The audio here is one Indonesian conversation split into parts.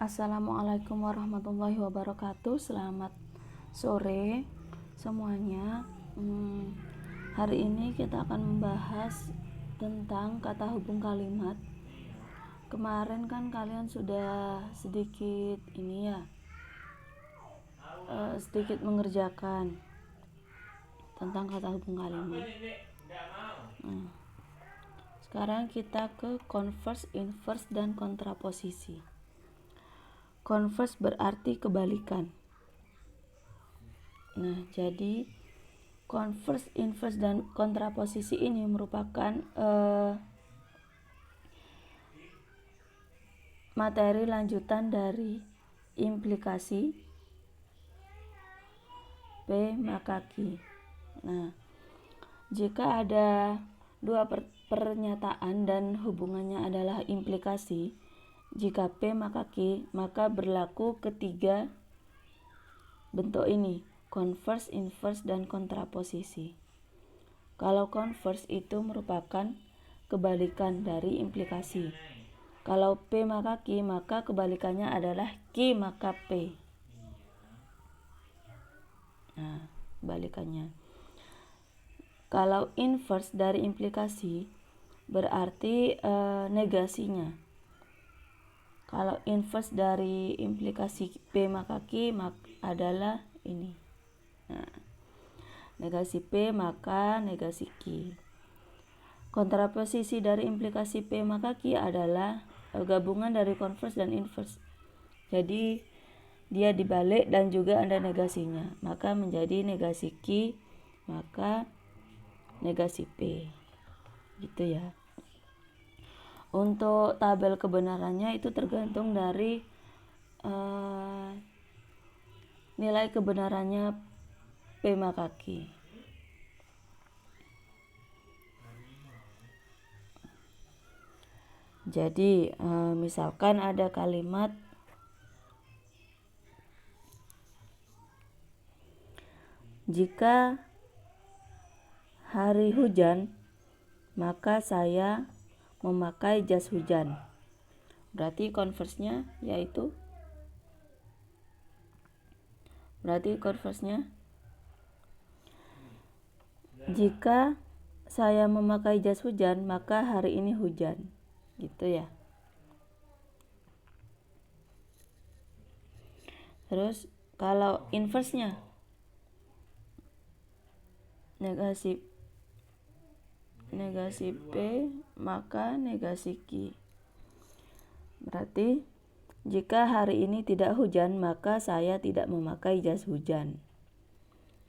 Assalamualaikum warahmatullahi wabarakatuh. Selamat sore semuanya. Hari ini kita akan membahas tentang kata hubung kalimat. Kemarin kan kalian sudah sedikit sedikit mengerjakan tentang kata hubung kalimat. Sekarang kita ke converse, inverse, dan kontraposisi. Converse berarti kebalikan. Nah, jadi converse, inverse, dan kontraposisi ini merupakan materi lanjutan dari implikasi P maka Q. Nah, jika ada dua pernyataan dan hubungannya adalah implikasi, jika P maka Q, maka berlaku ketiga bentuk ini, converse, inverse, dan kontraposisi. Kalau converse itu merupakan kebalikan dari implikasi. Kalau P maka Q, maka kebalikannya adalah Q maka P. Nah, kebalikannya. Kalau inverse dari implikasi berarti negasinya. Kalau inverse dari implikasi P maka Q adalah ini. Nah, negasi P maka negasi Q. Kontraposisi dari implikasi P maka Q adalah gabungan dari converse dan inverse. Jadi dia dibalik dan juga ada negasinya, maka menjadi negasi Q maka negasi P. Gitu ya. Untuk tabel kebenarannya itu tergantung dari nilai kebenarannya P maka Q. Jadi misalkan ada kalimat jika hari hujan maka saya memakai jas hujan. Berarti converse-nya jika saya memakai jas hujan maka hari ini hujan. Gitu ya. Terus kalau inverse-nya negasi P maka negasi Q. Berarti jika hari ini tidak hujan maka saya tidak memakai jas hujan.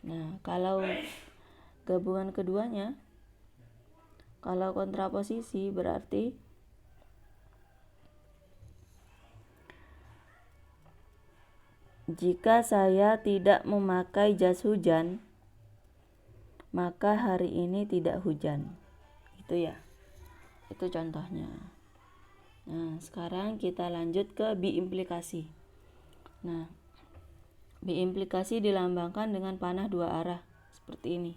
Nah, kalau gabungan keduanya, kalau kontraposisi berarti jika saya tidak memakai jas hujan maka hari ini tidak hujan. Gitu ya. Itu contohnya. Nah, sekarang kita lanjut ke biimplikasi. Nah, biimplikasi dilambangkan dengan panah dua arah seperti ini.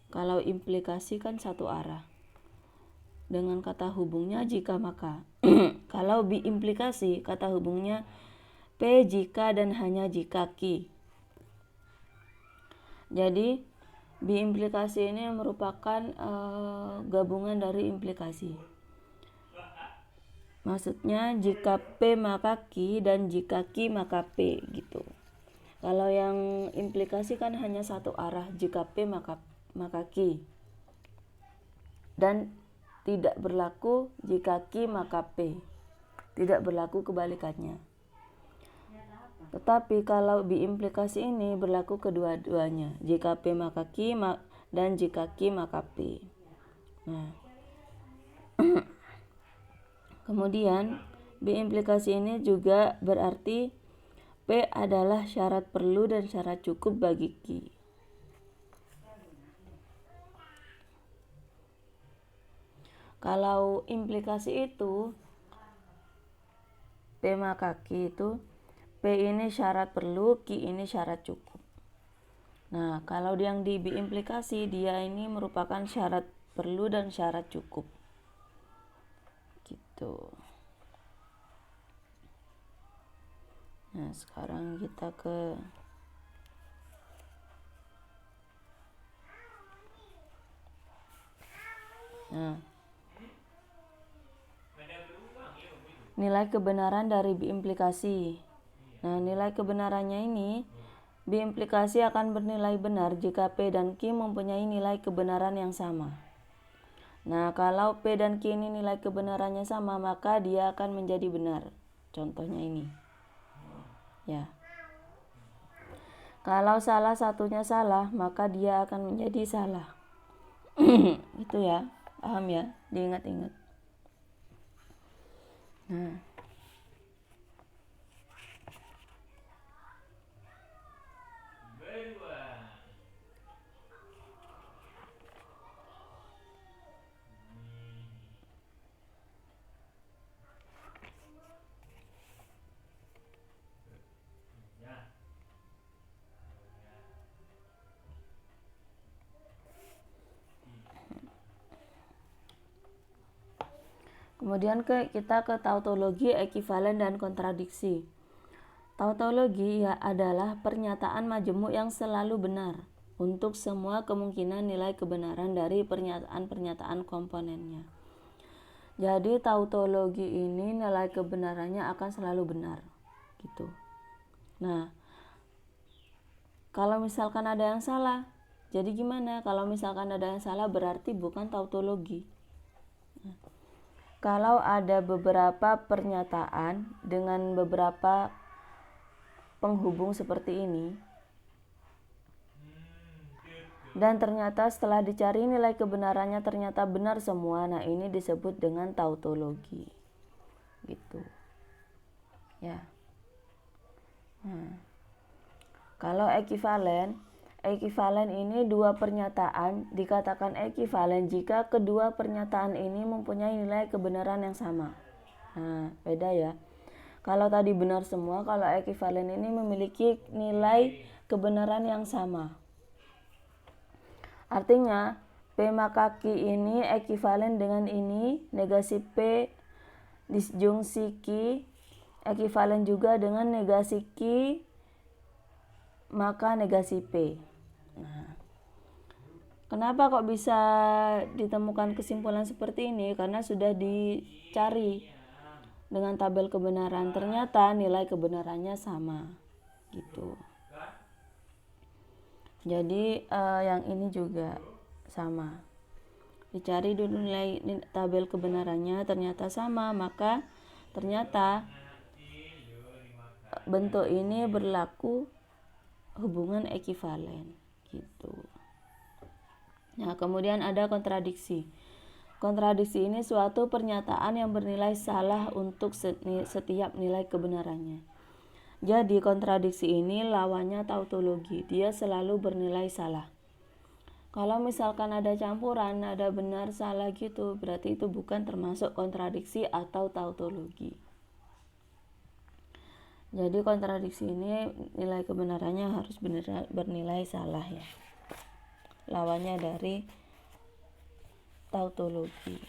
Kalau implikasi kan satu arah. Dengan kata hubungnya jika maka. Kalau biimplikasi kata hubungnya P jika dan hanya jika Q. Jadi biimplikasi ini merupakan gabungan dari implikasi. Maksudnya jika P maka Q dan jika Q maka P gitu. Kalau yang implikasi kan hanya satu arah, jika P maka Q. Dan tidak berlaku jika Q maka P. Tidak berlaku kebalikannya. Tetapi kalau biimplikasi ini berlaku kedua-duanya, jika P maka Q dan jika Q maka P. Nah, kemudian biimplikasi ini juga berarti P adalah syarat perlu dan syarat cukup bagi Q. Kalau implikasi itu P maka Q itu P ini syarat perlu, Q ini syarat cukup. Nah, kalau yang di biimplikasi dia ini merupakan syarat perlu dan syarat cukup. Gitu. Nah, sekarang kita ke nilai kebenaran dari biimplikasi. Nah, nilai kebenarannya ini, biimplikasi akan bernilai benar jika P dan Q mempunyai nilai kebenaran yang sama. Nah, kalau P dan Q ini nilai kebenarannya sama, maka dia akan menjadi benar. Contohnya ini. Ya. Kalau salah satunya salah, maka dia akan menjadi salah. Itu ya, paham ya? Diingat-ingat. Nah. Kemudian kita ke tautologi, ekivalen, dan kontradiksi. Tautologi adalah pernyataan majemuk yang selalu benar untuk semua kemungkinan nilai kebenaran dari pernyataan-pernyataan komponennya. Jadi tautologi ini nilai kebenarannya akan selalu benar, gitu. Nah, kalau misalkan ada yang salah, jadi gimana? Kalau misalkan ada yang salah berarti bukan tautologi. Kalau ada beberapa pernyataan dengan beberapa penghubung seperti ini, dan ternyata setelah dicari nilai kebenarannya ternyata benar semua, nah ini disebut dengan tautologi, gitu ya. Kalau ekivalen ini dua pernyataan dikatakan ekivalen jika kedua pernyataan ini mempunyai nilai kebenaran yang sama. Nah, beda ya. Kalau tadi benar semua, kalau ekivalen ini memiliki nilai kebenaran yang sama. Artinya, P maka Q ini ekivalen dengan ini, negasi P disjungsi Q ekivalen juga dengan negasi Q maka negasi P. Nah, kenapa kok bisa ditemukan kesimpulan seperti ini? Karena sudah dicari dengan tabel kebenaran, ternyata nilai kebenarannya sama, gitu. Jadi yang ini juga sama. Dicari dulu nilai tabel kebenarannya, ternyata sama, maka ternyata bentuk ini berlaku hubungan ekivalen, gitu. Nah, kemudian ada kontradiksi. Kontradiksi ini suatu pernyataan yang bernilai salah untuk setiap nilai kebenarannya. Jadi kontradiksi ini lawannya tautologi, dia selalu bernilai salah. Kalau misalkan ada campuran, ada benar salah gitu, berarti itu bukan termasuk kontradiksi atau tautologi. Jadi kontradiksi ini nilai kebenarannya harus bernilai salah ya. Lawannya dari tautologi.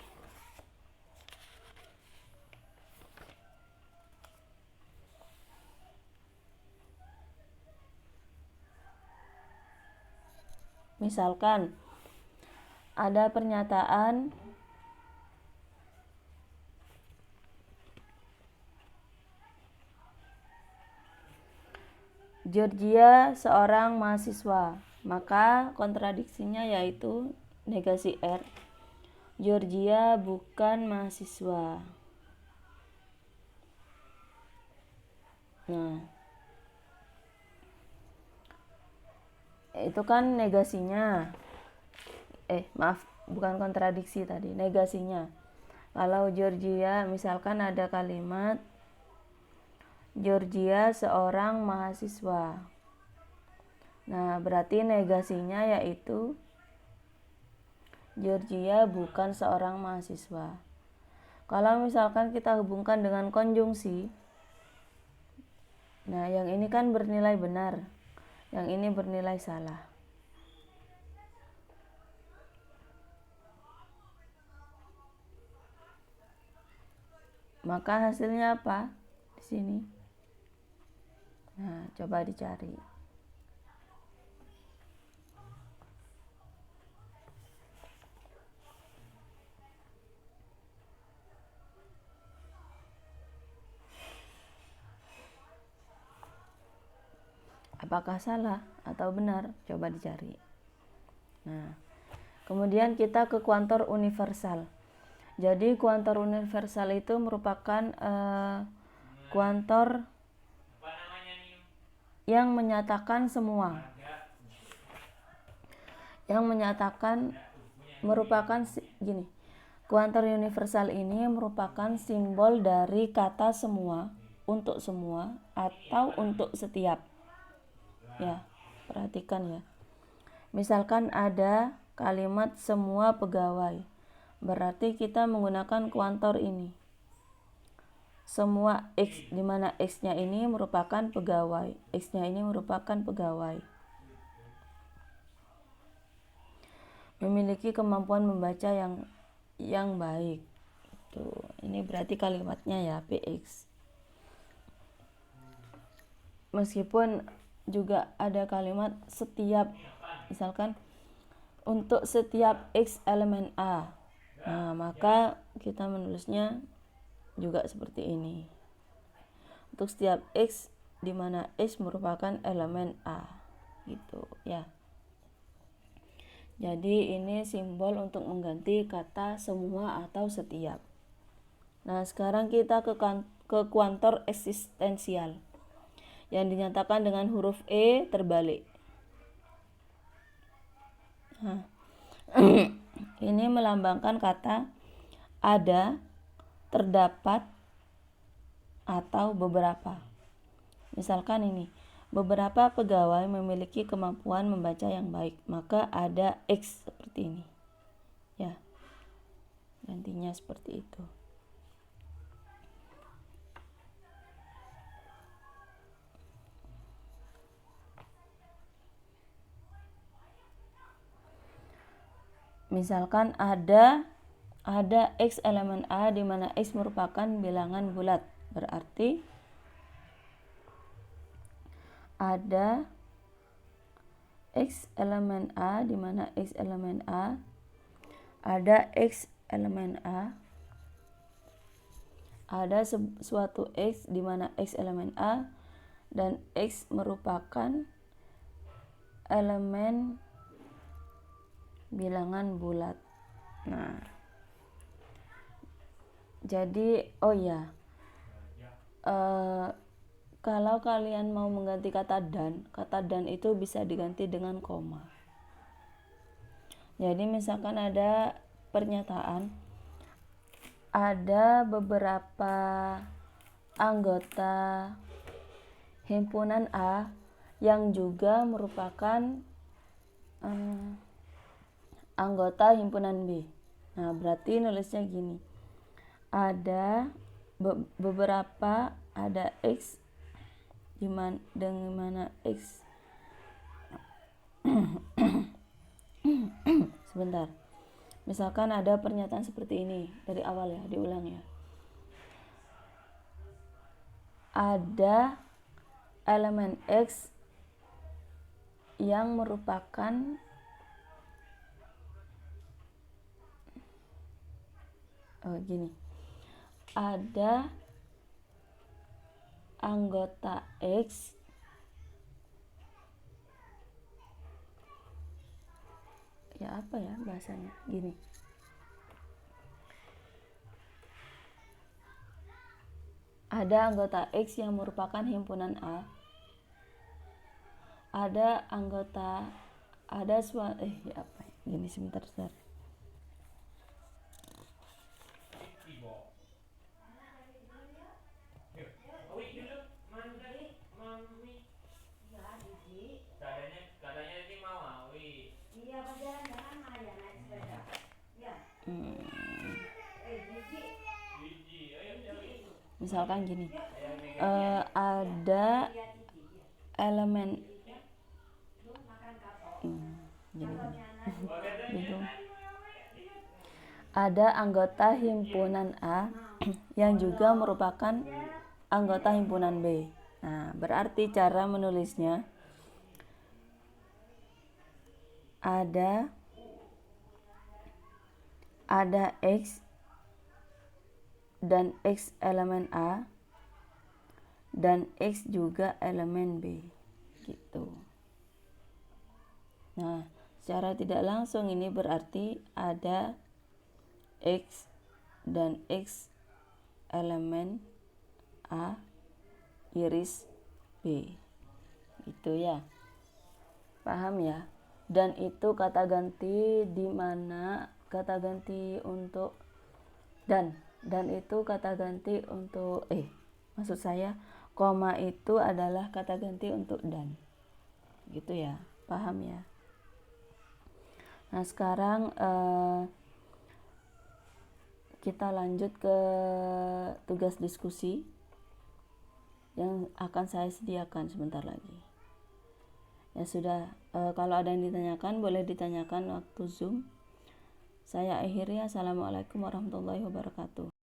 Misalkan ada pernyataan Georgia seorang mahasiswa, maka kontradiksinya yaitu negasi R. Georgia bukan mahasiswa. Nah, itu kan negasinya. Bukan kontradiksi tadi, negasinya. Kalau Georgia, misalkan ada kalimat Georgia seorang mahasiswa. Nah, berarti negasinya yaitu Georgia bukan seorang mahasiswa. Kalau misalkan kita hubungkan dengan konjungsi, nah yang ini kan bernilai benar, yang ini bernilai salah. Maka hasilnya apa? Di sini Nah, coba dicari. Apakah salah atau benar? Coba dicari. Nah, kemudian kita ke kuantor universal. Jadi kuantor universal itu merupakan kuantor yang menyatakan semua. Yang menyatakan merupakan gini. Kuantor universal ini merupakan simbol dari kata semua, untuk semua, atau untuk setiap. Ya, perhatikan ya. Misalkan ada kalimat semua pegawai, berarti kita menggunakan kuantor ini. Semua X, di mana X-nya ini merupakan pegawai, X-nya ini merupakan pegawai. Memiliki kemampuan membaca yang baik. Tuh, ini berarti kalimatnya ya, PX. Meskipun juga ada kalimat setiap, misalkan untuk setiap X elemen A. Nah, maka kita menulisnya juga seperti ini. Untuk setiap X di mana X merupakan elemen A. Gitu ya. Jadi ini simbol untuk mengganti kata semua atau setiap. Nah, sekarang kita ke kuantor eksistensial yang dinyatakan dengan huruf E terbalik. Nah, ini melambangkan kata ada, terdapat, atau beberapa. Misalkan ini, beberapa pegawai memiliki kemampuan membaca yang baik, maka ada X seperti ini. Ya, gantinya seperti itu. Misalkan ada X elemen A di mana X merupakan bilangan bulat. Berarti ada X elemen A di mana X elemen A, ada X elemen A, ada suatu X di mana X elemen A dan X merupakan elemen bilangan bulat. Nah, jadi kalau kalian mau mengganti kata dan itu bisa diganti dengan koma. Jadi misalkan ada pernyataan, ada beberapa anggota himpunan A yang juga merupakan anggota himpunan B. Nah, berarti nulisnya gini. Ada beberapa, ada X dengan mana X sebentar. Misalkan ada pernyataan seperti ini dari awal ya, diulang ya. Ada elemen X yang merupakan gini. Ada anggota X ya, apa ya bahasanya, gini. Ada anggota X yang merupakan himpunan A. Ada anggota, ada gini, sebentar. Misalkan gini, ada elemen ada anggota himpunan A yang juga merupakan anggota himpunan B. Nah, berarti cara menulisnya ada X dan X elemen A dan X juga elemen B gitu. Nah, secara tidak langsung ini berarti ada X dan X elemen A iris B gitu ya, paham ya? Dan itu kata ganti di mana kata ganti untuk dan itu kata ganti untuk maksud saya koma itu adalah kata ganti untuk dan gitu ya, paham ya? Nah, sekarang kita lanjut ke tugas diskusi yang akan saya sediakan sebentar lagi. Ya sudah, kalau ada yang ditanyakan boleh ditanyakan waktu Zoom. Saya akhiri. Assalamualaikum warahmatullahi wabarakatuh.